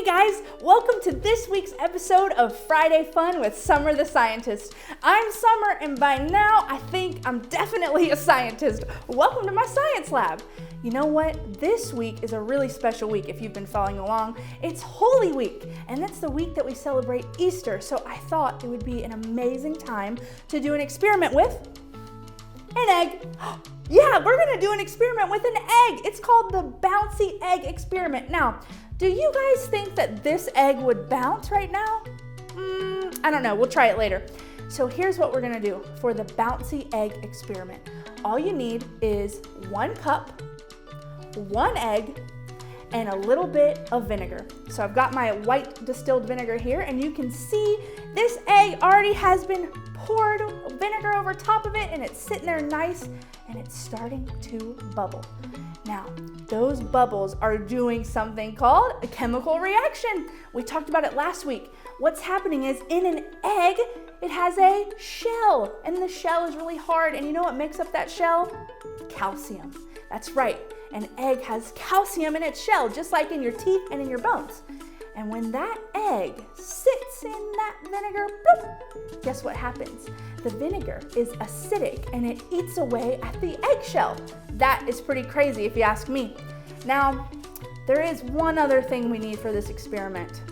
Hey guys, welcome to this week's episode of Friday Fun with Summer the Scientist. I'm Summer, and by now I think I'm definitely a scientist. Welcome to my science lab. You know what? This week is a really special week if you've been following along. It's Holy Week, and that's the week that we celebrate Easter, so I thought it would be an amazing time to do an experiment with an egg. Yeah, we're gonna do an experiment with an egg. It's called the Bouncy Egg experiment. Now, do you guys think that this egg would bounce right now? I don't know, we'll try it later. So here's what we're gonna do for the Bouncy Egg experiment. All you need is 1 cup, 1 egg, and a little bit of vinegar. So I've got my white distilled vinegar here, and you can see this egg already has been poured vinegar over top of it, and it's sitting there nice, and it's starting to bubble. Now, those bubbles are doing something called a chemical reaction. We talked about it last week. What's happening is in an egg, it has a shell, and the shell is really hard, and you know what makes up that shell? Calcium. That's right, an egg has calcium in its shell, just like in your teeth and in your bones. And when that egg sits in that vinegar, bloop, guess what happens? The vinegar is acidic and it eats away at the eggshell. That is pretty crazy if you ask me. Now, there is one other thing we need for this experiment.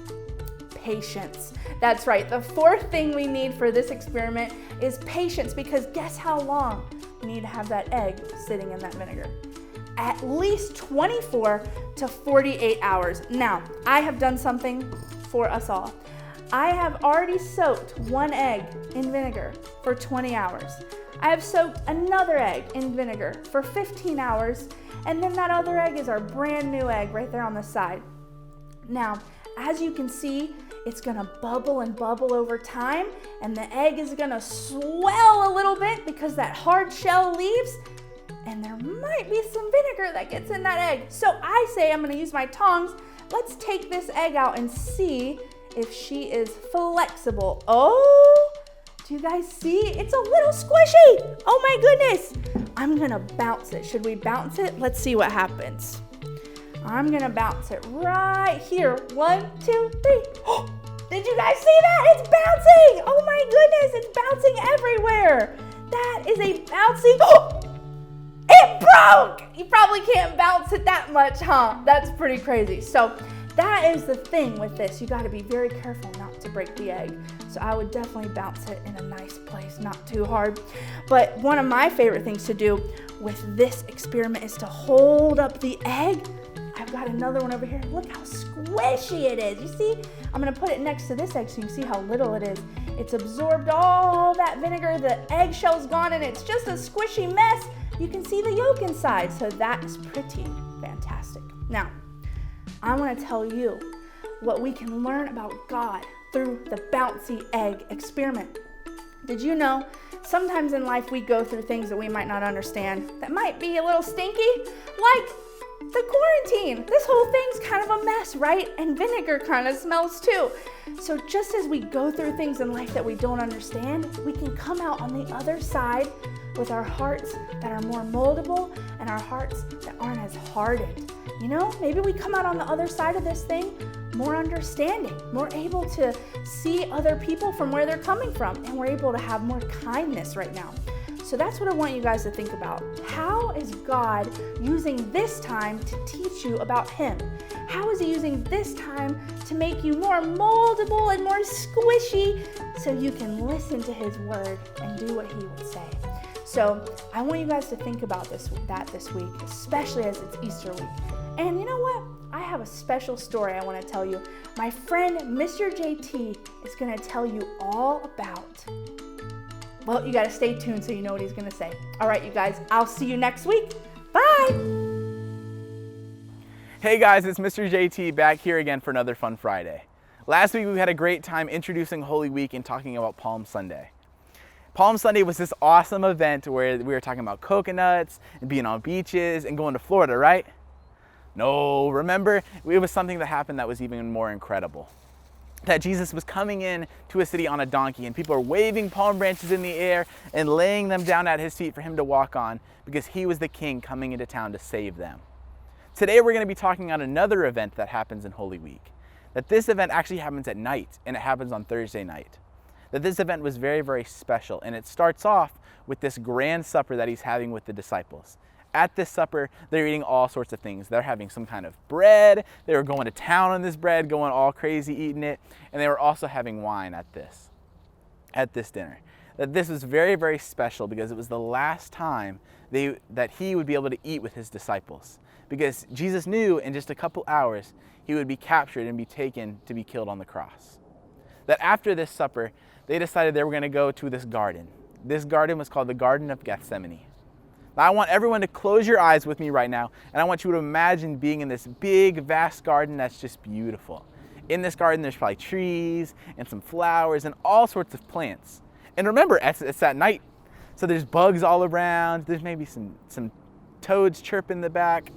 Patience. That's right, the 4th thing we need for this experiment is patience, because guess how long we need to have that egg sitting in that vinegar? At least 24 to 48 hours. Now, I have done something for us all. I have already soaked 1 egg in vinegar for 20 hours. I have soaked another egg in vinegar for 15 hours, and then that other egg is our brand new egg right there on the side. Now, as you can see, it's gonna bubble and bubble over time, and the egg is gonna swell a little bit because that hard shell leaves, and there might be some vinegar that gets in that egg. So I say I'm gonna use my tongs. Let's take this egg out and see if she is flexible. Oh, do you guys see? It's a little squishy. Oh my goodness. I'm gonna bounce it. Should we bounce it? Let's see what happens. I'm gonna bounce it right here. 1, 2, 3. Did you guys see that? It's bouncing. Oh my goodness, it's bouncing everywhere. That is a bouncy. It broke! You probably can't bounce it that much, huh? That's pretty crazy. So that is the thing with this. You gotta be very careful not to break the egg. So I would definitely bounce it in a nice place, not too hard. But one of my favorite things to do with this experiment is to hold up the egg. I've got another one over here. Look how squishy it is. You see? I'm gonna put it next to this egg so you can see how little it is. It's absorbed all that vinegar, the eggshell's gone, and it's just a squishy mess. You can see the yolk inside, so that is pretty fantastic. Now, I want to tell you what we can learn about God through the Bouncy Egg experiment. Did you know sometimes in life we go through things that we might not understand that might be a little stinky, like the quarantine. This whole thing's kind of a mess, right? And vinegar kind of smells too. So just as we go through things in life that we don't understand, we can come out on the other side with our hearts that are more moldable and our hearts that aren't as hardened. You know, maybe we come out on the other side of this thing more understanding, more able to see other people from where they're coming from, and we're able to have more kindness right now. So that's what I want you guys to think about. How is God using this time to teach you about Him? How is He using this time to make you more moldable and more squishy so you can listen to His word and do what He would say? So I want you guys to think about this week, especially as it's Easter week. And you know what? I have a special story I want to tell you. My friend, Mr. JT, is going to tell you all about. Well, you got to stay tuned so you know what he's going to say. All right, you guys, I'll see you next week. Bye. Hey guys, it's Mr. JT back here again for another Fun Friday. Last week we had a great time introducing Holy Week and talking about Palm Sunday. Palm Sunday was this awesome event where we were talking about coconuts and being on beaches and going to Florida, right? No, remember, it was something that happened that was even more incredible. That Jesus was coming in to a city on a donkey, and people are waving palm branches in the air and laying them down at his feet for him to walk on, because he was the king coming into town to save them. Today we're going to be talking on another event that happens in Holy Week. that this event actually happens at night, and it happens on Thursday night. That this event was very, very special, and it starts off with this grand supper that he's having with the disciples. At this supper, they're eating all sorts of things. They're having some kind of bread. They were going to town on this bread, going all crazy eating it, and they were also having wine at this dinner. That this was very, very special because it was the last time that he would be able to eat with his disciples. Because Jesus knew in just a couple hours, he would be captured and be taken to be killed on the cross. That after this supper, they decided they were going to go to this garden. This garden was called the Garden of Gethsemane. Now I want everyone to close your eyes with me right now, and I want you to imagine being in this big, vast garden that's just beautiful. In this garden, there's probably trees and some flowers and all sorts of plants. And remember, it's at night, so there's bugs all around. There's maybe some toads chirping in the back.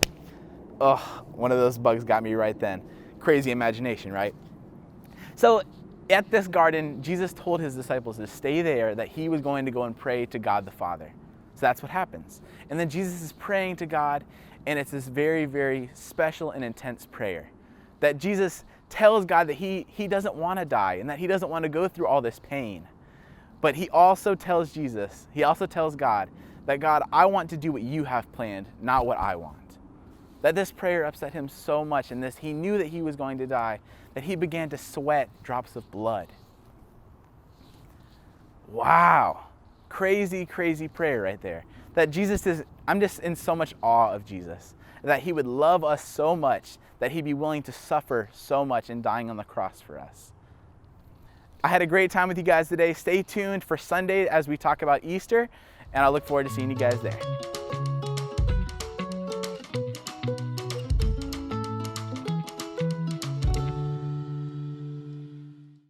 Ugh, one of those bugs got me right then. Crazy imagination, right? So at this garden, Jesus told his disciples to stay there, that he was going to go and pray to God the Father. So that's what happens. And then Jesus is praying to God, and it's this very, very special and intense prayer. That Jesus tells God that he doesn't want to die and that he doesn't want to go through all this pain. But he also tells God, that God, I want to do what you have planned, not what I want. That this prayer upset him so much, and he knew that he was going to die, that he began to sweat drops of blood. Wow. Crazy, crazy prayer right there. That I'm just in so much awe of Jesus. That he would love us so much, that he'd be willing to suffer so much in dying on the cross for us. I had a great time with you guys today. Stay tuned for Sunday as we talk about Easter, and I look forward to seeing you guys there.